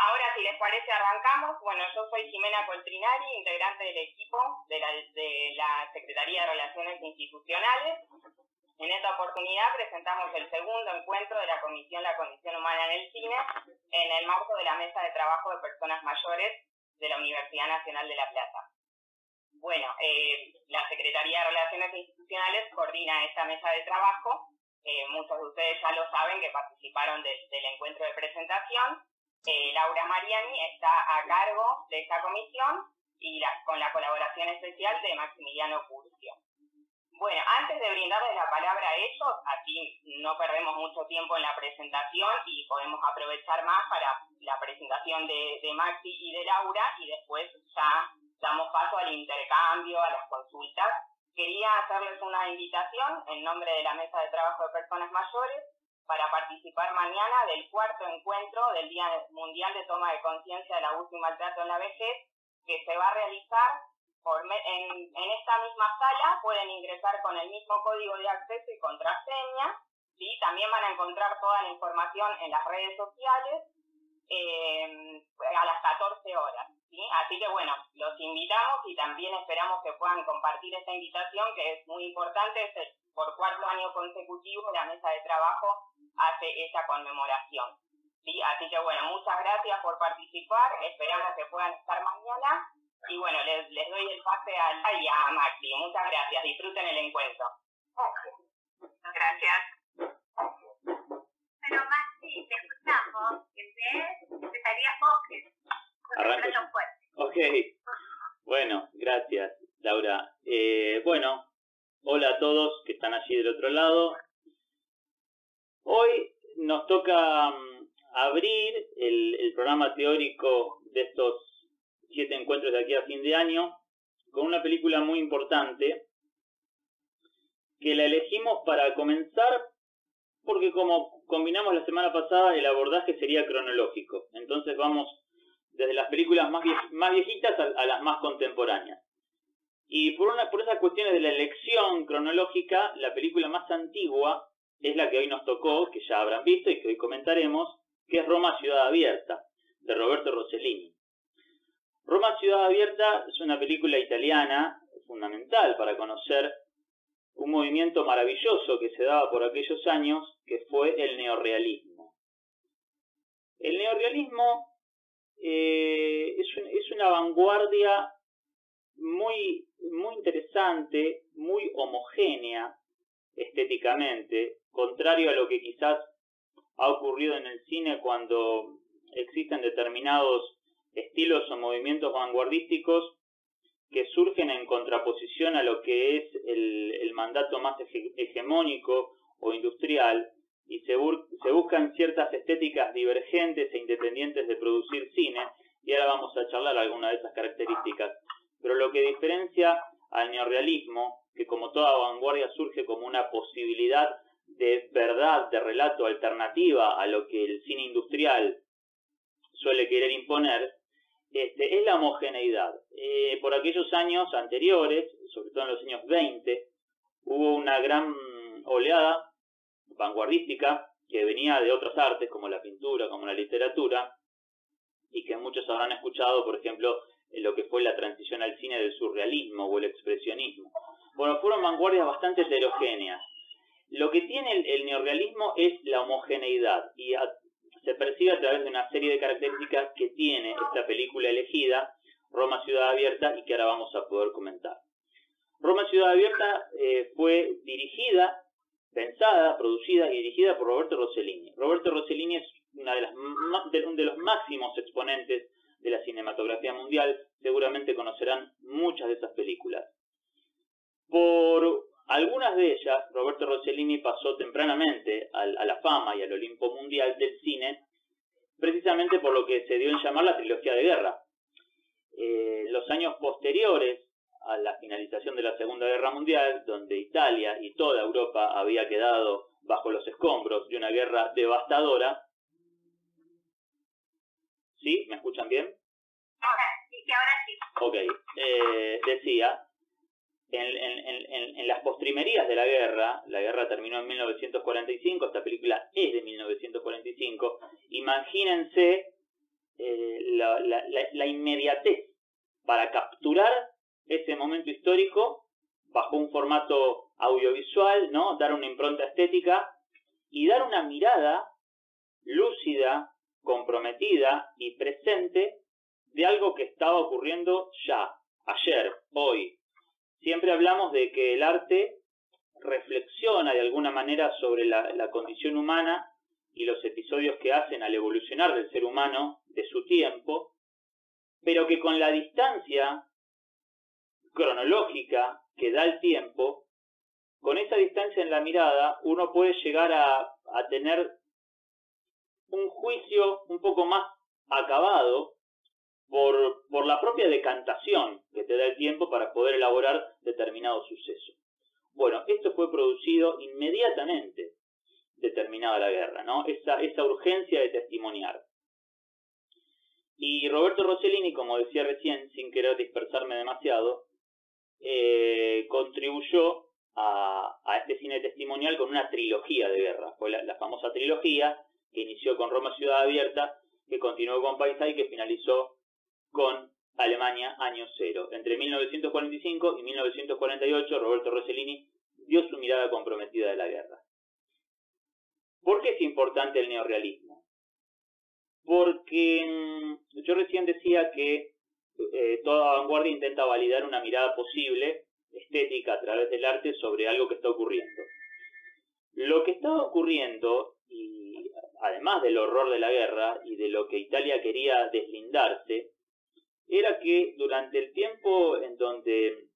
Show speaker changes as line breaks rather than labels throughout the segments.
ahora, si les parece, arrancamos. Bueno, yo soy Jimena Coltrinari, integrante del equipo de la Secretaría de Relaciones Institucionales. En esta oportunidad presentamos el segundo encuentro de la Comisión La Condición Humana en el Cine, en el marco de la Mesa de Trabajo de Personas Mayores de la Universidad Nacional de La Plata. Bueno, la Secretaría de Relaciones Institucionales coordina esta mesa de trabajo. Muchos de ustedes ya lo saben que participaron del encuentro de presentación. Laura Mariani está a cargo de esta comisión y con la colaboración especial de Maximiliano Curcio. Bueno, antes de brindarles la palabra a ellos, así no perdemos mucho tiempo en la presentación y podemos aprovechar más para la presentación de Maxi y de Laura, y después ya damos paso al intercambio, a las consultas. Quería hacerles una invitación en nombre de la Mesa de Trabajo de Personas Mayores para participar mañana del cuarto encuentro del Día Mundial de Toma de Conciencia del Abuso y Maltrato en la Vejez, que se va a realizar en esta misma sala. Pueden ingresar con el mismo código de acceso y contraseña, ¿sí? También van a encontrar toda la información en las redes sociales a las 14 horas. ¿Sí? Así que bueno, los invitamos y también esperamos que puedan compartir esta invitación, que es muy importante. Por cuarto año consecutivo la mesa de trabajo hace esta conmemoración. ¿Sí? Así que bueno, muchas gracias por participar, esperamos que puedan estar mañana. Y bueno, les doy el pase a Maxi. Muchas gracias, disfruten el encuentro. Gracias.
Bueno, Maxi, te escuchamos. Empezaría vos.
Arranco. Ok, bueno, gracias, Laura. Bueno, hola a todos que están allí del otro lado. Hoy nos toca abrir el programa teórico de estos 7 encuentros de aquí a fin de año con una película muy importante que la elegimos para comenzar porque, como combinamos la semana pasada, el abordaje sería cronológico. Entonces vamos desde las películas más viejitas a las más contemporáneas. Y por esas cuestiones de la elección cronológica, la película más antigua es la que hoy nos tocó, que ya habrán visto y que hoy comentaremos, que es Roma Ciudad Abierta, de Roberto Rossellini. Roma Ciudad Abierta es una película italiana fundamental para conocer un movimiento maravilloso que se daba por aquellos años, que fue el neorrealismo. El neorrealismo es una vanguardia muy interesante, muy homogénea estéticamente, contrario a lo que quizás ha ocurrido en el cine cuando existen determinados estilos o movimientos vanguardísticos que surgen en contraposición a lo que es el mandato más hegemónico o industrial, y se buscan ciertas estéticas divergentes e independientes de producir cine, y ahora vamos a charlar algunas de esas características. Pero lo que diferencia al neorrealismo, que como toda vanguardia surge como una posibilidad de verdad, de relato alternativa a lo que el cine industrial suele querer imponer, es la homogeneidad. Por aquellos años anteriores, sobre todo en los años 20, hubo una gran oleada vanguardística que venía de otras artes como la pintura, como la literatura, y que muchos habrán escuchado, por ejemplo, en lo que fue la transición al cine del surrealismo o el expresionismo. Bueno, fueron vanguardias bastante heterogéneas. Lo que tiene el neorrealismo es la homogeneidad, y se percibe a través de una serie de características que tiene esta película elegida, Roma Ciudad Abierta, y que ahora vamos a poder comentar. Roma Ciudad Abierta fue dirigida, pensada, producida y dirigida por Roberto Rossellini. Roberto Rossellini es uno de los máximos exponentes de la cinematografía mundial. Seguramente conocerán muchas de esas películas. Por algunas de ellas, Roberto Rossellini pasó tempranamente a la fama y al Olimpo mundial del cine, precisamente por lo que se dio en llamar la trilogía de guerra. Los años posteriores a la finalización de la Segunda Guerra Mundial, donde Italia y toda Europa había quedado bajo los escombros de una guerra devastadora. ¿Sí? ¿Me escuchan bien?
Ahora sí.
Ok. Decía, en las postrimerías de la guerra terminó en 1945, esta película es de 1945, imagínense la inmediatez para capturar ese momento histórico bajo un formato audiovisual, ¿no? Dar una impronta estética y dar una mirada lúcida, comprometida y presente de algo que estaba ocurriendo ya, ayer, hoy. Siempre hablamos de que el arte reflexiona de alguna manera sobre la condición humana y los episodios que hacen al evolucionar del ser humano de su tiempo, pero que con la distancia cronológica que da el tiempo, con esa distancia en la mirada, uno puede llegar a tener un juicio un poco más acabado por la propia decantación que te da el tiempo para poder elaborar determinado suceso. Bueno, esto fue producido inmediatamente determinada la guerra, ¿no? Esa urgencia de testimoniar. Y Roberto Rossellini, como decía recién, sin querer dispersarme demasiado, contribuyó a este cine testimonial con una trilogía de guerra. Fue la famosa trilogía que inició con Roma Ciudad Abierta, que continuó con Paisá y que finalizó con Alemania Año Cero. Entre 1945 y 1948, Roberto Rossellini dio su mirada comprometida de la guerra. ¿Por qué es importante el neorrealismo? Porque yo recién decía que toda vanguardia intenta validar una mirada posible, estética, a través del arte, sobre algo que está ocurriendo. Lo que estaba ocurriendo, y además del horror de la guerra y de lo que Italia quería deslindarse, era que durante el tiempo en donde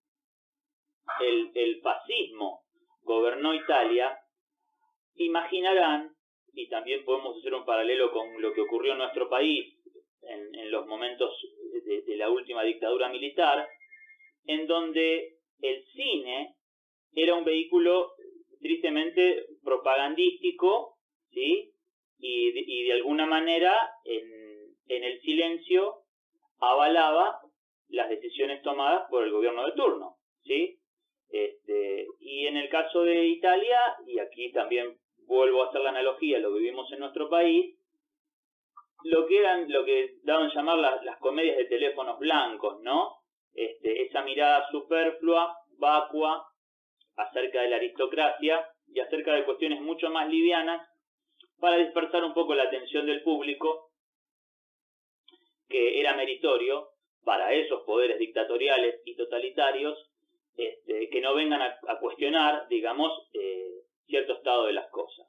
el fascismo gobernó Italia, imaginarán, y también podemos hacer un paralelo con lo que ocurrió en nuestro país en los momentos de la última dictadura militar, en donde el cine era un vehículo tristemente propagandístico, ¿sí? Y de alguna manera en el silencio avalaba las decisiones tomadas por el gobierno de turno, ¿sí? Y en el caso de Italia, y aquí también vuelvo a hacer la analogía, lo vivimos en nuestro país, lo que daban llamar las comedias de teléfonos blancos, ¿no? Esa mirada superflua, vacua, acerca de la aristocracia y acerca de cuestiones mucho más livianas para dispersar un poco la atención del público, que era meritorio para esos poderes dictatoriales y totalitarios, que no vengan a cuestionar, digamos, cierto estado de las cosas.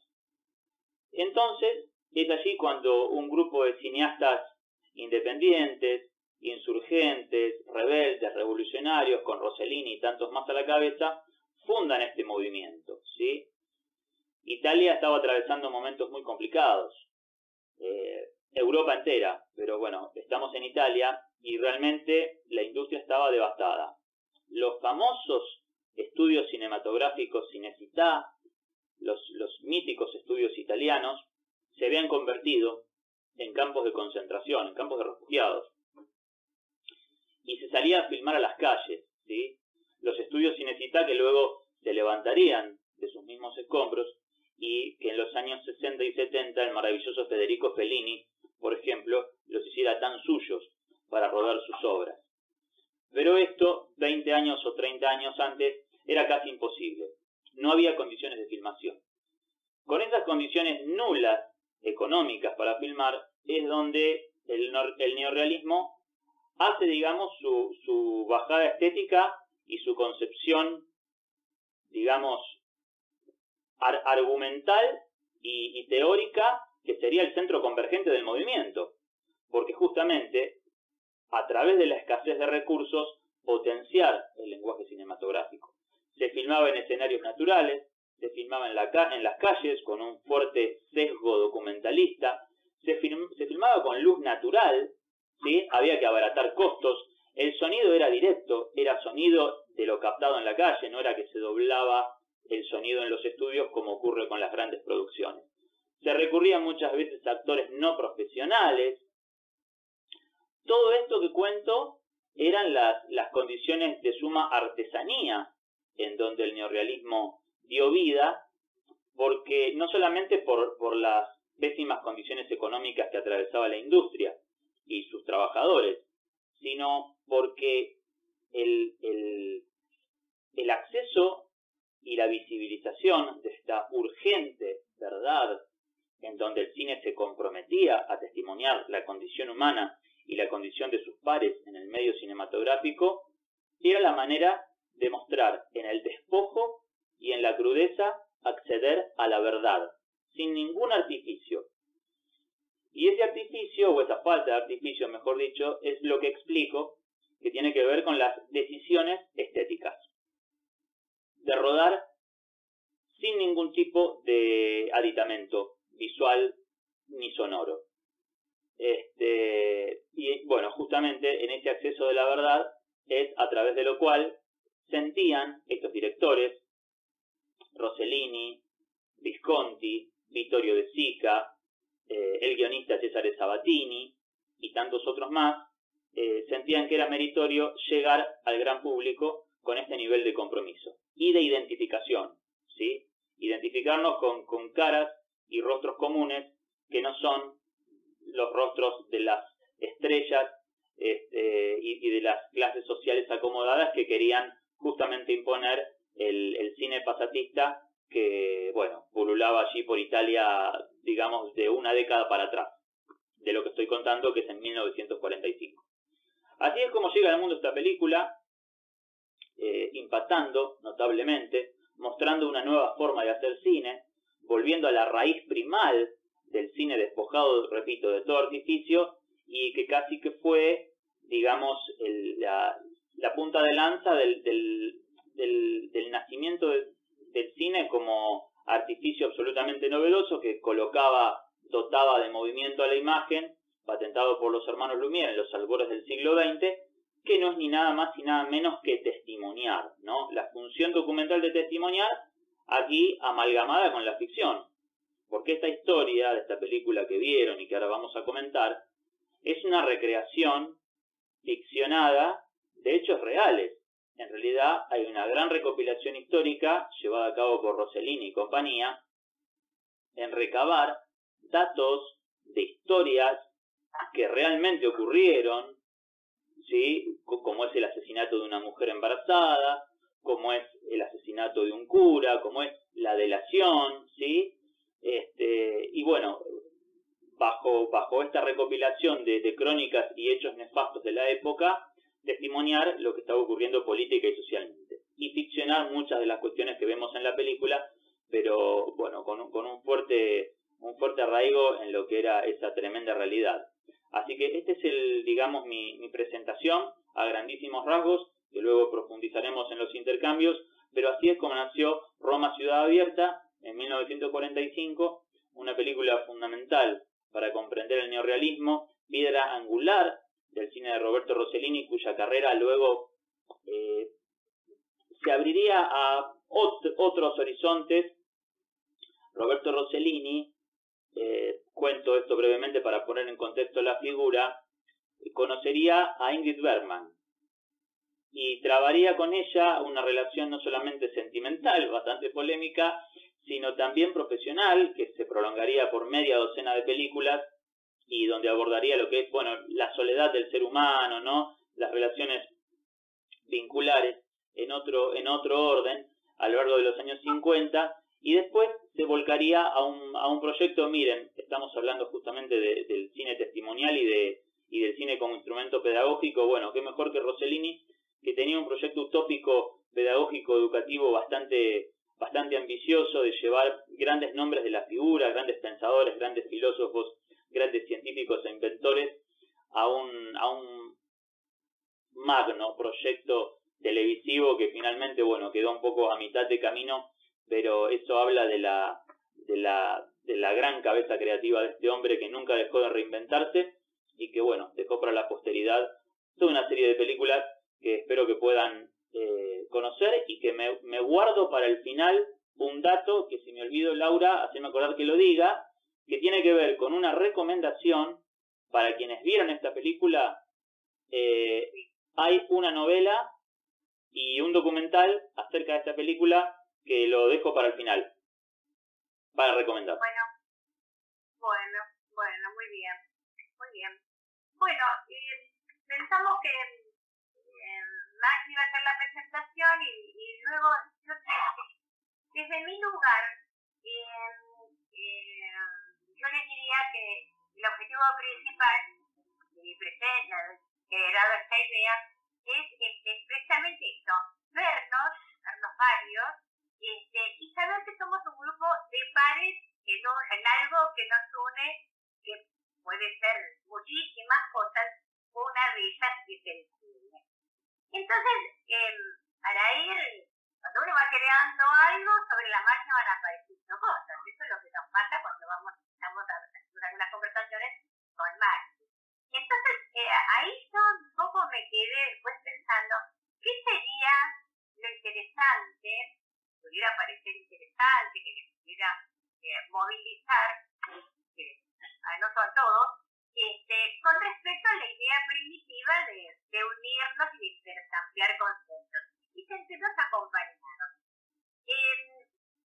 Entonces, es allí cuando un grupo de cineastas independientes, insurgentes, rebeldes, revolucionarios, con Rossellini y tantos más a la cabeza, fundan este movimiento, ¿sí? Italia estaba atravesando momentos muy complicados, Europa entera, pero bueno, estamos en Italia y realmente la industria estaba devastada. Los famosos estudios cinematográficos Cinecittà, los míticos estudios italianos, se habían convertido en campos de concentración, en campos de refugiados. Y se salía a filmar a las calles, ¿sí? Los estudios Cinecittà que luego se levantarían de sus mismos escombros y que en los años 60 y 70 el maravilloso Federico Fellini, por ejemplo, los hiciera tan suyos para rodar sus obras. Pero esto, 20 años o 30 años antes, era casi imposible. No había condiciones de filmación. Con esas condiciones nulas económicas para filmar es donde el neorrealismo hace, digamos, su bajada estética y su concepción, digamos, argumental y teórica, que sería el centro convergente del movimiento, porque justamente a través de la escasez de recursos potenciar el lenguaje cinematográfico. Se filmaba en escenarios naturales, se filmaba en las calles con un fuerte sesgo documentalista, se filmaba con luz natural, ¿sí? Había que abaratar costos, el sonido era directo, era sonido de lo captado en la calle, no era que se doblaba el sonido en los estudios como ocurre con las grandes producciones. Se recurrían muchas veces a actores no profesionales. Todo esto que cuento eran las condiciones de suma artesanía en donde el neorrealismo dio vida, porque no solamente por las pésimas condiciones económicas que atravesaba la industria y sus trabajadores trabajadores, sino porque el acceso y la visibilización de esta urgente verdad, en donde el cine se comprometía a testimoniar la condición humana y la condición de sus pares en el medio cinematográfico, era la manera de mostrar en el despojo y en la crudeza acceder a la verdad, sin ningún artificio. Y ese artificio, o esa falta de artificio, mejor dicho, es lo que explico, que tiene que ver con las decisiones estéticas. De rodar sin ningún tipo de aditamento visual ni sonoro. Y bueno, justamente en ese acceso de la verdad es a través de lo cual sentían estos directores, Rossellini, Visconti, Vittorio De Sica, el guionista Cesare Sabatini y tantos otros más, sentían que era meritorio llegar al gran público con este nivel de compromiso y de identificación, ¿sí? Identificarnos con caras y rostros comunes que no son los rostros de las estrellas y de las clases sociales acomodadas que querían justamente imponer el cine pasatista que, bueno, pululaba allí por Italia, digamos, de una década para atrás, de lo que estoy contando, que es en 1945. Así es como llega al mundo esta película, impactando notablemente, mostrando una nueva forma de hacer cine, volviendo a la raíz primal del cine despojado, repito, de todo artificio, y que casi que fue, digamos, la punta de lanza del nacimiento del cine como artificio absolutamente novedoso que dotaba de movimiento a la imagen, patentado por los hermanos Lumière en los albores del siglo XX, que no es ni nada más ni nada menos que testimoniar, ¿no? La función documental de testimoniar, aquí amalgamada con la ficción. Porque esta historia de esta película que vieron y que ahora vamos a comentar, es una recreación ficcionada de hechos reales. En realidad hay una gran recopilación histórica llevada a cabo por Rossellini y compañía en recabar datos de historias que realmente ocurrieron, ¿sí? Como es el asesinato de una mujer embarazada, como es el asesinato de un cura, como es la delación, ¿sí? Y bueno, bajo esta recopilación de crónicas y hechos nefastos de la época, testimoniar lo que estaba ocurriendo política y socialmente. Y ficcionar muchas de las cuestiones que vemos en la película, pero bueno, con un fuerte arraigo en lo que era esa tremenda realidad. Así que este es digamos, mi presentación a grandísimos rasgos, que luego profundizaremos en los intercambios, pero así es como nació Roma Ciudad Abierta en 1945, una película fundamental para comprender el neorrealismo, piedra angular del cine de Roberto Rossellini, cuya carrera luego se abriría a otros horizontes. Roberto Rossellini, cuento esto brevemente para poner en contexto la figura, conocería a Ingrid Bergman y trabaría con ella una relación no solamente sentimental, bastante polémica, sino también profesional, que se prolongaría por media docena de películas y donde abordaría lo que es, bueno, la soledad del ser humano, ¿no? Las relaciones vinculares en otro orden a lo largo de los años 50, y después se volcaría a un proyecto. Miren, estamos hablando justamente del cine testimonial y del cine como instrumento pedagógico. Bueno, qué mejor que Rossellini, que tenía un proyecto utópico pedagógico educativo bastante ambicioso, de llevar grandes nombres de la figura, grandes pensadores, grandes filósofos, grandes científicos e inventores a un magno proyecto televisivo que finalmente, bueno, quedó un poco a mitad de camino, pero eso habla de la gran cabeza creativa de este hombre, que nunca dejó de reinventarse y que, bueno, dejó para la posteridad toda una serie de películas que espero que puedan conocer, y que me guardo para el final un dato que, si me olvido, Laura, haceme acordar que lo diga, que tiene que ver con una recomendación para quienes vieron esta película. Hay una novela y un documental acerca de esta película que lo dejo para el final, para recomendar.
Bueno, muy bien. Bueno, pensamos que Max iba a hacer la presentación y luego yo desde mi lugar yo les diría que el objetivo principal de mi presencia, que he dado esta idea, es precisamente esto, vernos varios, y saber que somos un grupo de pares en algo que nos une, que puede ser muchísimas cosas, una de ellas es el cine. Entonces, para ir, cuando uno va creando algo, sobre la marcha van apareciendo cosas. Eso es lo que nos pasa cuando estamos haciendo algunas conversaciones con Max. Entonces, ahí yo un poco me quedé pues pensando, ¿qué sería lo interesante, pudiera parecer interesante, que les pudiera movilizar, no son todos, con respecto a la idea primitiva de unirnos y de intercambiar conceptos y sentirnos acompañados?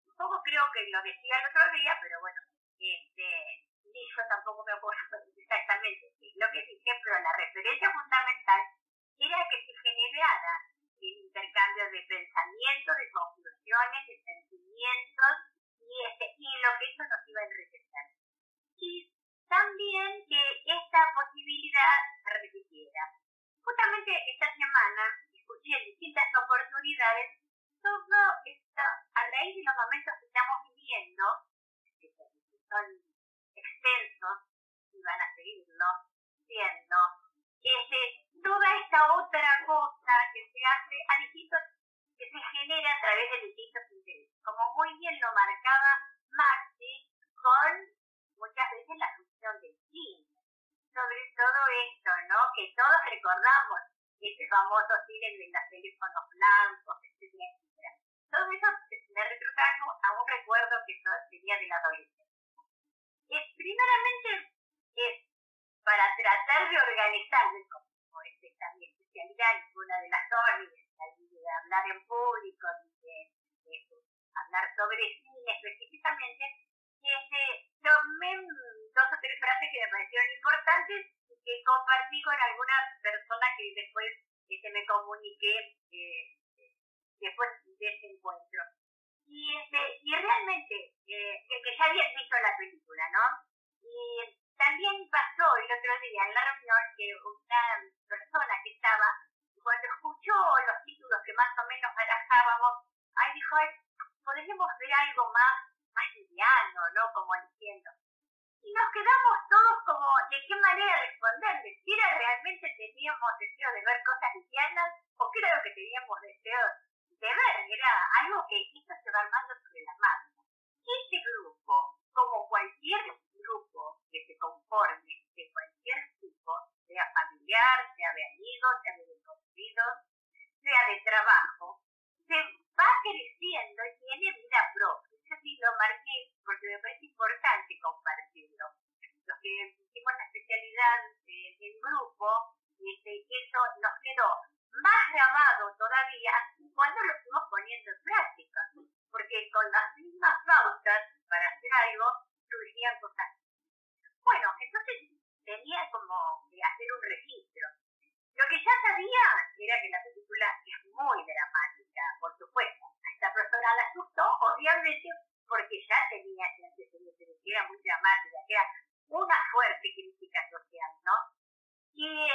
Un poco creo que lo decía el otro día, pero bueno, ni yo tampoco me acuerdo exactamente lo que dije, pero la referencia fundamental era que se generara el intercambio de pensamientos, de conclusiones, de sentimientos y lo que eso nos iba a enriquecer. Y también que esta posibilidad se repitiera. Justamente esta semana escuché en distintas oportunidades todo esto a raíz de los momentos que estamos viviendo, que son extensos y van a seguirlo siendo, toda esta otra cosa que se hace que se genera a través de distintos intereses, como muy bien lo marcaba Maxi, con muchas veces la función del cine, sobre todo esto, ¿no? Que todos recordamos ese famoso cine de los teléfonos blancos, etcétera, etcétera. Todo eso me retrotrajo a un recuerdo que yo tenía de la adolescencia. Primeramente, para tratar de organizarme como también especialidad, una de las zonas de hablar en público, de hablar sobre cine específicamente, tomé 2 o 3 frases que me parecieron importantes y que compartí con alguna persona que después me comuniqué después de ese encuentro. Y realmente, que ya habían visto la película, ¿no? Y también pasó el otro día en la reunión que una persona que estaba, cuando escuchó los títulos que más o menos barajábamos, dijo, podríamos ver algo más liviano, ¿no? Como diciendo. Y nos quedamos todos como, ¿de qué manera responderle? Si era realmente teníamos deseo de ver cosas livianas o qué era lo que teníamos deseo de ver. Era algo que esto se va armando sobre la marcha. Este grupo, como cualquier grupo que se conforme de cualquier tipo, sea familiar, sea de amigos, sea de desconocidos, sea de trabajo, se va creciendo y tiene vida propia. Yo sí lo marqué porque me parece importante compartirlo. Los que hicimos la especialidad del grupo, eso nos quedó más grabado todavía cuando lo fuimos poniendo en práctica, porque con las mismas pautas para hacer algo surgían cosas. Bueno, entonces tenía como que hacer un registro. Lo que ya sabía era que la película es muy dramática, por supuesto. A esta persona la asustó, obviamente, porque ya tenía ese antecedente, que era muy dramática, que era una fuerte crítica social, ¿no? Y